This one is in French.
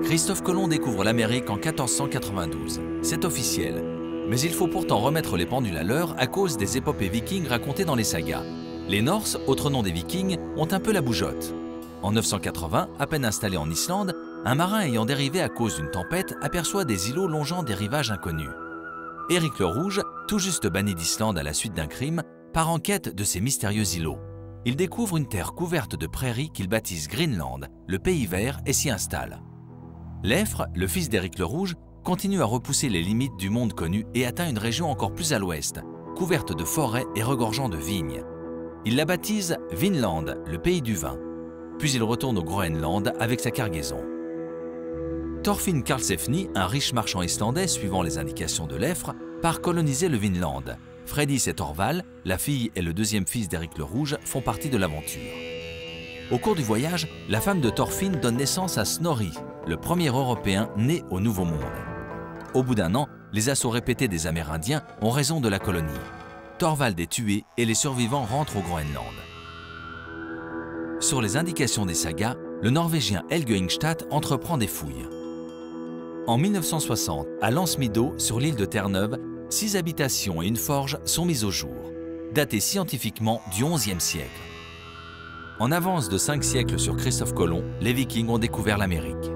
Christophe Colomb découvre l'Amérique en 1492. C'est officiel. Mais il faut pourtant remettre les pendules à l'heure à cause des épopées vikings racontées dans les sagas. Les Norse, autre nom des Vikings, ont un peu la bougeotte. En 980, à peine installé en Islande, un marin ayant dérivé à cause d'une tempête aperçoit des îlots longeant des rivages inconnus. Éric le Rouge, tout juste banni d'Islande à la suite d'un crime, part en quête de ces mystérieux îlots. Il découvre une terre couverte de prairies qu'il baptise Greenland, le pays vert, et s'y installe. Lefre, le fils d'Éric le Rouge, continue à repousser les limites du monde connu et atteint une région encore plus à l'ouest, couverte de forêts et regorgeant de vignes. Il la baptise Vinland, le pays du vin. Puis il retourne au Groenland avec sa cargaison. Thorfinn Karlsefni, un riche marchand islandais suivant les indications de Lefre, part coloniser le Vinland. Freydis et Thorvald, la fille et le deuxième fils d'Éric le Rouge, font partie de l'aventure. Au cours du voyage, la femme de Thorfinn donne naissance à Snorri, le premier Européen né au Nouveau Monde. Au bout d'un an, les assauts répétés des Amérindiens ont raison de la colonie. Thorvald est tué et les survivants rentrent au Groenland. Sur les indications des sagas, le Norvégien Helge Ingstad entreprend des fouilles. En 1960, à Landsmido, sur l'île de Terre-Neuve, 6 habitations et une forge sont mises au jour, datées scientifiquement du XIe siècle. En avance de 5 siècles sur Christophe Colomb, les Vikings ont découvert l'Amérique.